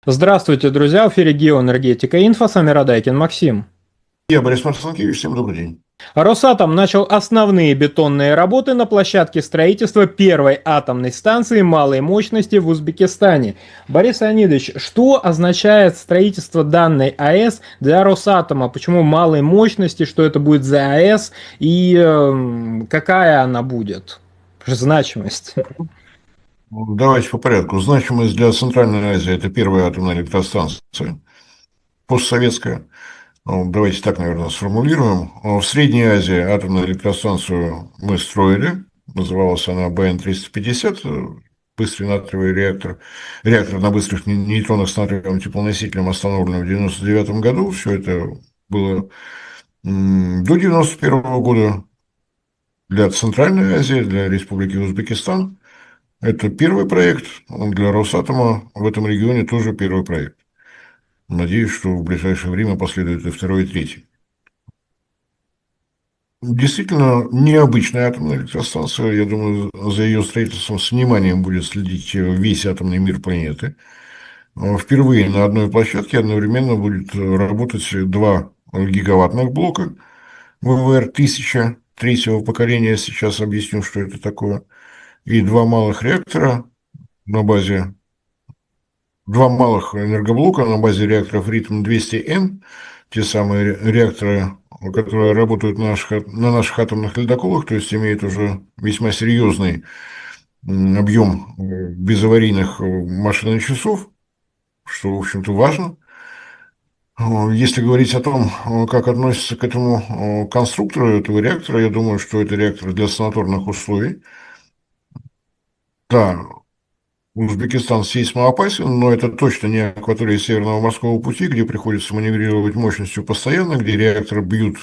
Здравствуйте, друзья! В эфире Геоэнергетика Инфо, с вами Радайкин Максим. Я Борис Марцинкевич, всем добрый день. Росатом начал основные бетонные работы на площадке строительства первой атомной станции малой мощности в Узбекистане. Борис Леонидович, что означает строительство данной АЭС для Росатома? Почему малой мощности? Что это будет за АЭС? И какая она будет? Значимость. Давайте по порядку. Значимость для Центральной Азии – это первая атомная электростанция, постсоветская. Давайте так, наверное, сформулируем. В Средней Азии атомную электростанцию мы строили. Называлась она БН-350, быстрый натриевый реактор. Реактор на быстрых нейтронах с натриевым теплоносителем, остановлен в 1999 году. Все это было до 1991 года для Центральной Азии, для Республики Узбекистан. Это первый проект, для Росатома в этом регионе тоже первый проект. Надеюсь, что в ближайшее время последует и второй, и третий. Действительно, необычная атомная электростанция. Я думаю, за ее строительством с вниманием будет следить весь атомный мир планеты. Впервые на одной площадке одновременно будет работать два гигаваттных блока ВВР-1000 третьего поколения. Сейчас объясню, что это такое. И два малых реактора на базе два малых энергоблока на базе реакторов Ритм-200Н, те самые реакторы, которые работают на наших атомных ледоколах, то есть имеют уже весьма серьезный объем безаварийных машин и часов, что, в общем-то, важно. Если говорить о том, как относится к этому конструктору этого реактора, я думаю, что это реактор для санаторных условий. Да, Узбекистан сейсмоопасен, но это точно не акватория Северного морского пути, где приходится маневрировать мощностью постоянно, где реакторы бьют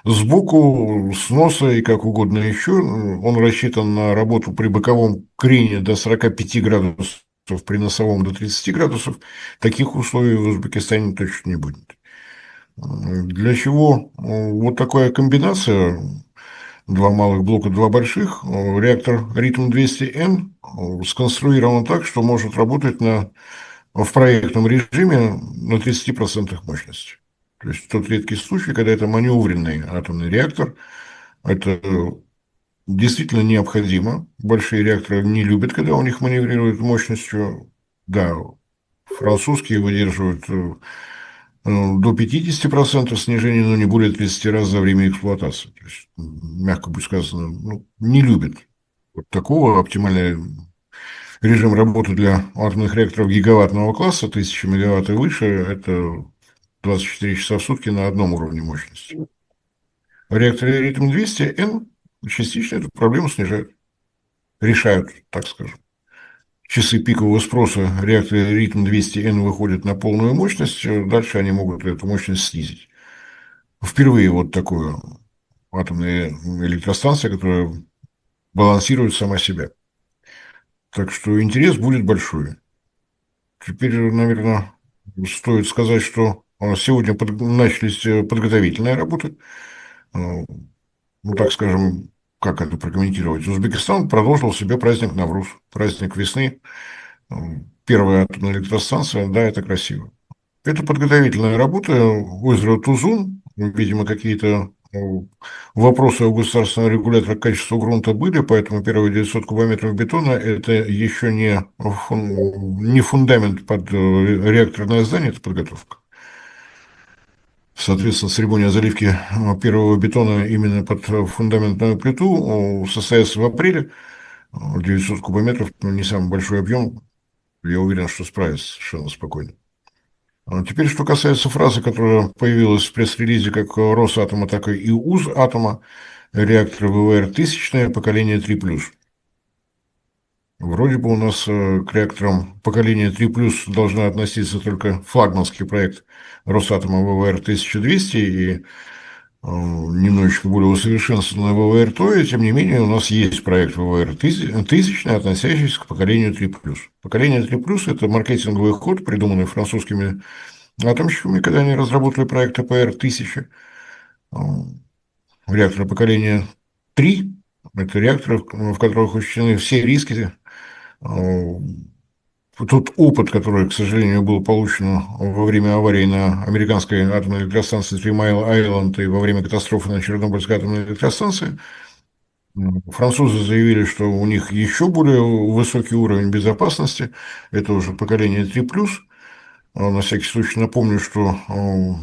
сбоку, с носа и как угодно еще. Он рассчитан на работу при боковом крене до 45 градусов, при носовом до 30 градусов. Таких условий в Узбекистане точно не будет. Для чего вот такая комбинация? Два малых блока, два больших. Реактор Ритм-200Н сконструирован так, что может работать в проектном режиме на 30% мощности. То есть тот редкий случай, когда это маневренный атомный реактор, это действительно необходимо. Большие реакторы не любят, когда у них маневрируют мощностью. Да, французские выдерживают до 50% снижения, но не более 30 раз за время эксплуатации. То есть, мягко будет сказано, не любят. Вот такого оптимальный режим работы для атомных реакторов гигаваттного класса, 1000 мегаватт и выше, это 24 часа в сутки на одном уровне мощности. Реакторы Ритм-200Н частично эту проблему снижают, решают, так скажем. Часы пикового спроса реактора Ритм-200Н выходят на полную мощность, дальше они могут эту мощность снизить. Впервые вот такую атомная электростанция, которая балансирует сама себя. Так что интерес будет большой. Теперь, наверное, стоит сказать, что сегодня начались подготовительные работы. Ну, так скажем, как это прокомментировать? Узбекистан продолжил себе праздник Навруз, праздник весны. Первая атомная электростанция, да, это красиво. Это подготовительная работа. Озеро Тузун, видимо, какие-то вопросы у государственного регулятора качества грунта были, поэтому первые 900 кубометров бетона – это еще не фундамент под реакторное здание, это подготовка. Соответственно, церемония заливки первого бетона именно под фундаментную плиту состоится в апреле. 900 кубометров – не самый большой объем. Я уверен, что справится совершенно спокойно. Теперь, что касается фразы, которая появилась в пресс-релизе как Росатома, так и УЗАтома, реактор ВВР-1000 поколение 3+. Вроде бы у нас к реакторам поколения 3+, должна относиться только флагманский проект Росатома ВВР-1200 и немножечко более усовершенствованная ВВР-ТОИ, тем не менее, у нас есть проект ВВР-1000, относящийся к поколению 3+. Поколение 3+, это маркетинговый ход, придуманный французскими атомщиками, когда они разработали проект АПР-1000. Реакторы поколения 3 – это реакторы, в которых учтены все риски тот опыт, который, к сожалению, был получен во время аварии на американской атомной электростанции Три Майл Айленд и во время катастрофы на Чернобыльской атомной электростанции, французы заявили, что у них еще более высокий уровень безопасности, это уже поколение 3+. На всякий случай напомню, что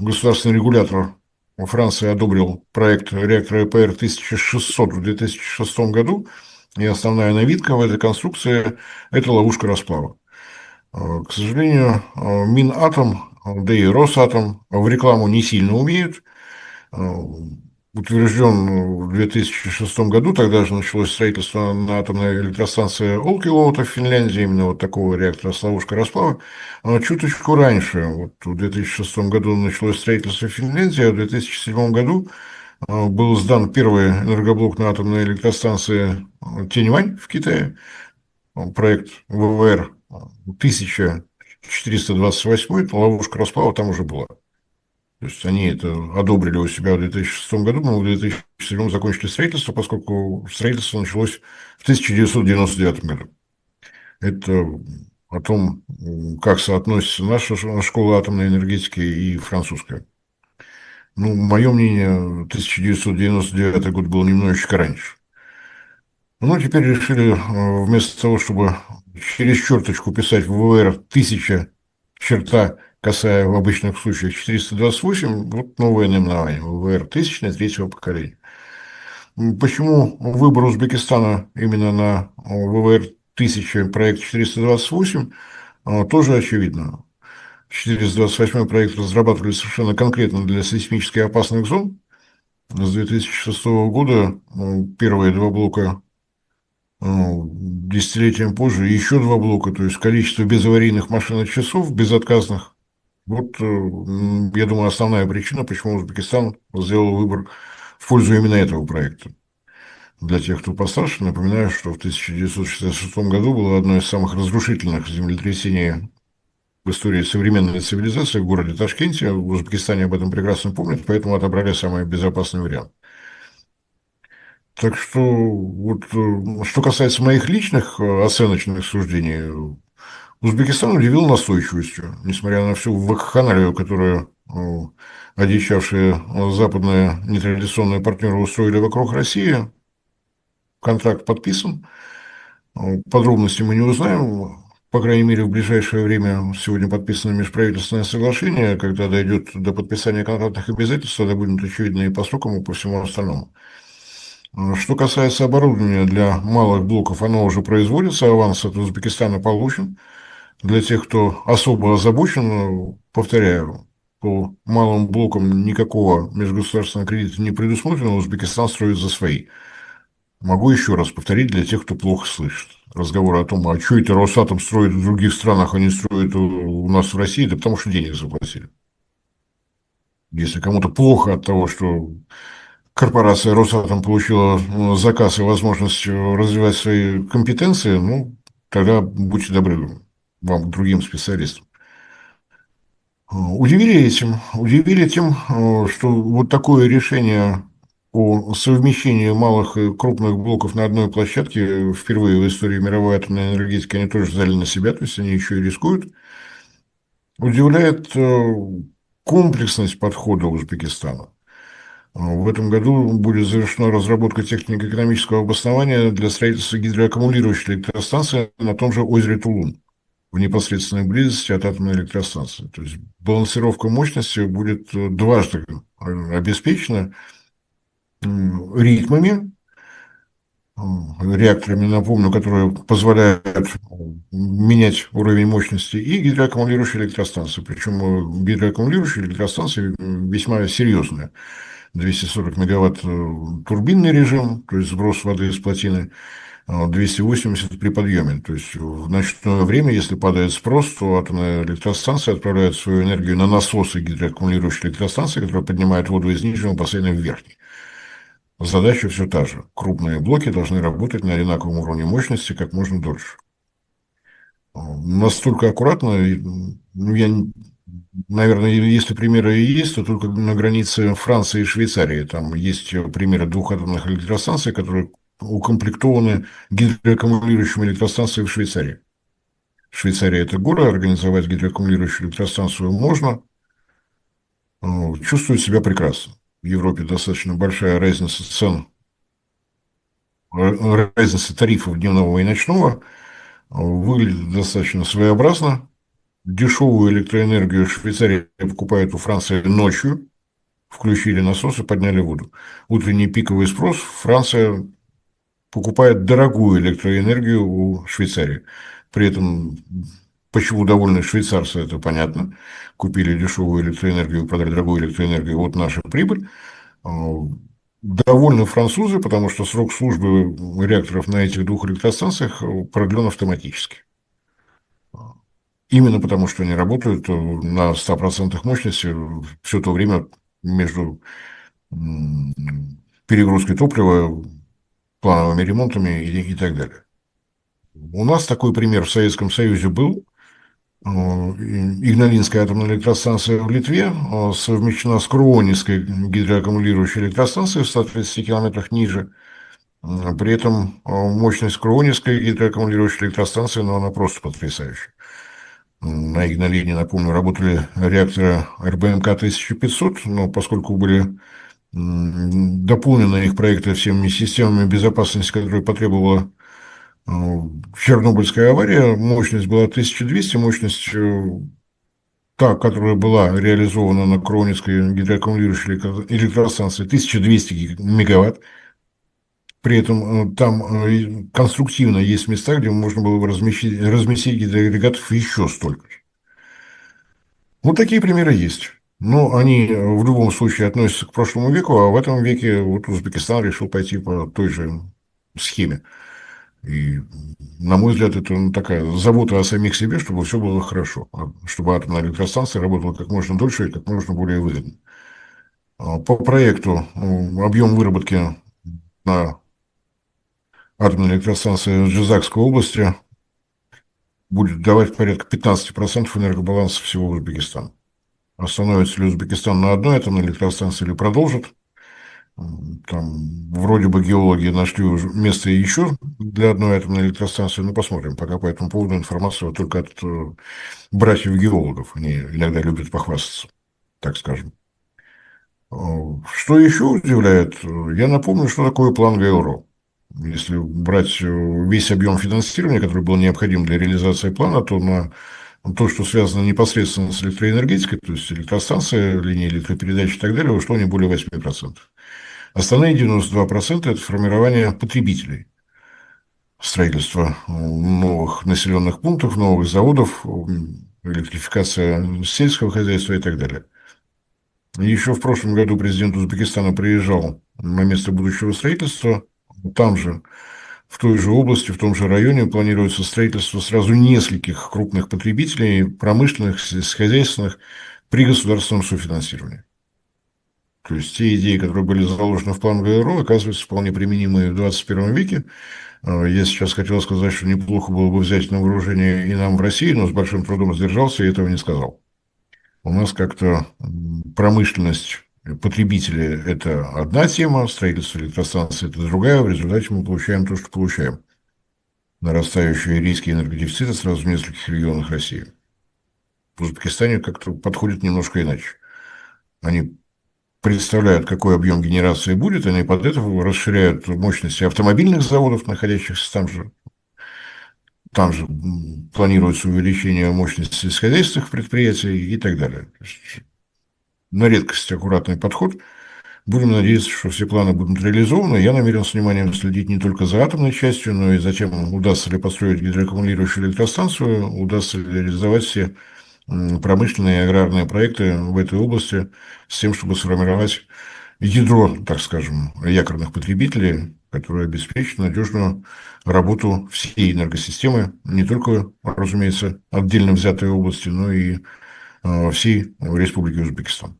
государственный регулятор Франции одобрил проект реактора ЭПР 1600 в 2006 году, и основная новинка в этой конструкции – это ловушка расплава. К сожалению, Минатом, да и Росатом в рекламу не сильно умеют. Утвержден в 2006 году, тогда же началось строительство на атомной электростанции Олкилоута в Финляндии, именно вот такого реактора с ловушкой расплава. Чуточку раньше, вот в 2006 году началось строительство в Финляндии, а в 2007 году был сдан первый энергоблок на атомной электростанции Тяньвань в Китае, проект ВВР 1428, ловушка расплава там уже была. То есть они это одобрили у себя в 2006 году, но в 2007 закончили строительство, поскольку строительство началось в 1999 году. Это о том, как соотносится наша школа атомной энергетики и французская. Ну, мое мнение, 1999 год был немножечко раньше. Ну, теперь решили вместо того, чтобы через черточку писать в ВВР 1000 черта, касая в обычных случаях 428, вот новое наименование ВВР 1000 третьего поколения. Почему выбор Узбекистана именно на ВВР 1000 проект 428, тоже очевидно. 428 проект разрабатывали совершенно конкретно для сейсмически опасных зон. С 2006 года первые два блока, десятилетием позже еще два блока, то есть количество безаварийных машин и часов, безотказных. Вот, я думаю, основная причина, почему Узбекистан сделал выбор в пользу именно этого проекта. Для тех, кто постарше, напоминаю, что в 1966 году было одно из самых разрушительных землетрясений в истории современной цивилизации в городе Ташкенте. В Узбекистане об этом прекрасно помнят, поэтому отобрали самый безопасный вариант. Так что, вот, что касается моих личных оценочных суждений, Узбекистан удивил настойчивостью, несмотря на всю вакханалию, которую одичавшие западные нетрадиционные партнеры устроили вокруг России. Контракт подписан, подробности мы не узнаем, по крайней мере, в ближайшее время. Сегодня подписано межправительственное соглашение, когда дойдет до подписания контрактных обязательств, тогда будет очевидно и по срокам, и по всему остальному. Что касается оборудования для малых блоков, оно уже производится, аванс от Узбекистана получен. Для тех, кто особо озабочен, повторяю, по малым блокам никакого межгосударственного кредита не предусмотрено, Узбекистан строит за свои. Могу еще раз повторить для тех, кто плохо слышит. Разговор о том, а что это Росатом строит в других странах, а не строит у нас в России, да потому что денег заплатили. Если кому-то плохо от того, что корпорация Росатом получила заказ и возможность развивать свои компетенции, ну, тогда будьте добры вам, к другим специалистам. Удивили тем, что вот такое решение о совмещении малых и крупных блоков на одной площадке впервые в истории мировой атомной энергетики они тоже взяли на себя, то есть они еще и рискуют. Удивляет комплексность подхода Узбекистана. В этом году будет завершена разработка технико-экономического обоснования для строительства гидроаккумулирующей электростанции на том же озере Тулун, в непосредственной близости от атомной электростанции. То есть балансировка мощности будет дважды обеспечена ритмами, реакторами, напомню, которые позволяют менять уровень мощности, и гидроаккумулирующей электростанции. Причем гидроаккумулирующие электростанции весьма серьезные. 240 мегаватт турбинный режим, то есть сброс воды из плотины, 280 при подъеме. То есть в ночное время, если падает спрос, то атомная электростанция отправляет свою энергию на насосы гидроаккумулирующей электростанции, которая поднимает воду из нижнего бассейна в верхний. Задача все та же. Крупные блоки должны работать на одинаковом уровне мощности как можно дольше. Настолько аккуратно, ну, наверное, если примеры и есть, то только на границе Франции и Швейцарии. Там есть примеры двух атомных электростанций, которые укомплектованы гидроаккумулирующими электростанциями в Швейцарии. Швейцария – это горы, организовать гидроаккумулирующую электростанцию можно. Чувствуют себя прекрасно. В Европе достаточно большая разница цен, разница тарифов дневного и ночного. Выглядит достаточно своеобразно. Дешевую электроэнергию Швейцария покупает у Франции ночью, включили насос и подняли воду. Утренний пиковый спрос Франция покупает дорогую электроэнергию у Швейцарии. При этом, почему довольны швейцарцы, это понятно. Купили дешевую электроэнергию, продали дорогую электроэнергию, вот наша прибыль. Довольны французы, потому что срок службы реакторов на этих двух электростанциях продлен автоматически. Именно потому, что они работают на 100% мощности все то время между перегрузкой топлива, плановыми ремонтами и так далее. У нас такой пример в Советском Союзе был. Игналинская атомная электростанция в Литве совмещена с Круонийской гидроаккумулирующей электростанцией в 130 километрах ниже. При этом мощность Круонийской гидроаккумулирующей электростанции, ну, она просто потрясающая. На Игналине, напомню, работали реакторы РБМК-1500, но поскольку были дополнены их проекты всеми системами безопасности, которые потребовала Чернобыльская авария, мощность была 1200, мощность та, которая была реализована на Круонийской гидроаккумулирующей электростанции, 1200 мегаватт. При этом там конструктивно есть места, где можно было бы разместить гидроагрегатов еще столько же. Вот такие примеры есть. Но они в любом случае относятся к прошлому веку, а в этом веке вот Узбекистан решил пойти по той же схеме. И, на мой взгляд, это такая забота о самих себе, чтобы все было хорошо, чтобы атомная электростанция работала как можно дольше и как можно более выгодно. По проекту объем выработки на атомной электростанции в Жизакской области будет давать порядка 15% энергобаланса всего Узбекистана. Остановится ли Узбекистан на одной атомной электростанции или продолжит? Там вроде бы геологи нашли уже место еще для одной атомной электростанции, но посмотрим. Пока по этому поводу информация только от братьев-геологов. Они иногда любят похвастаться, так скажем. Что еще удивляет? Я напомню, что такое план ГЛРО. Если брать весь объем финансирования, который был необходим для реализации плана, то на то, что связано непосредственно с электроэнергетикой, то есть электростанция, линии электропередач и так далее, ушло не более 8%. Остальные 92% – это формирование потребителей, строительство новых населенных пунктов, новых заводов, электрификация сельского хозяйства и так далее. Еще в прошлом году президент Узбекистана приезжал на место будущего строительства. Там же, в той же области, в том же районе планируется строительство сразу нескольких крупных потребителей, промышленных, сельскохозяйственных, при государственном софинансировании. То есть те идеи, которые были заложены в план ГРО, оказываются вполне применимы в 21 веке. Я сейчас хотел сказать, что неплохо было бы взять на вооружение и нам в России, но с большим трудом сдержался и этого не сказал. У нас как-то промышленность, потребители – это одна тема, строительство электростанции – это другая. В результате мы получаем то, что получаем. Нарастающие риски энергодефицита сразу в нескольких регионах России. В Узбекистане как-то подходит немножко иначе. Они представляют, какой объем генерации будет, они под это расширяют мощности автомобильных заводов, находящихся там же планируется увеличение мощности сельскохозяйственных предприятий и так далее. То есть, на редкость аккуратный подход. Будем надеяться, что все планы будут реализованы. Я намерен с вниманием следить не только за атомной частью, но и за тем, удастся ли построить гидроаккумулирующую электростанцию, удастся ли реализовать все промышленные и аграрные проекты в этой области с тем, чтобы сформировать ядро, так скажем, якорных потребителей, которые обеспечат надежную работу всей энергосистемы, не только, разумеется, отдельно взятой области, но и всей Республики Узбекистан.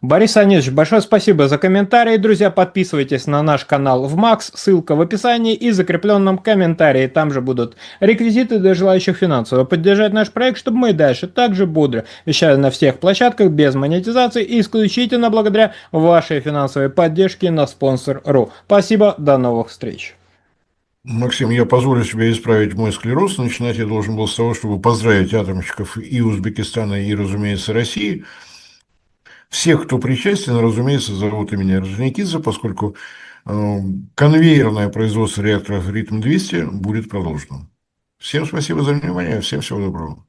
Борис Анисович, большое спасибо за комментарии. Друзья, подписывайтесь на наш канал в Макс, ссылка в описании и закрепленном комментарии. Там же будут реквизиты для желающих финансово поддержать наш проект, чтобы мы и дальше также бодро вещали на всех площадках без монетизации и исключительно благодаря вашей финансовой поддержке на Sponsor.ru. Спасибо, до новых встреч. Максим, я позволю себе исправить мой склероз. Начинать я должен был с того, чтобы поздравить атомщиков и Узбекистана, и, разумеется, России. Всех, кто причастен, разумеется, зовут имени Орджоникидзе, поскольку конвейерное производство реакторов «Ритм-200» будет продолжено. Всем спасибо за внимание, всем всего доброго.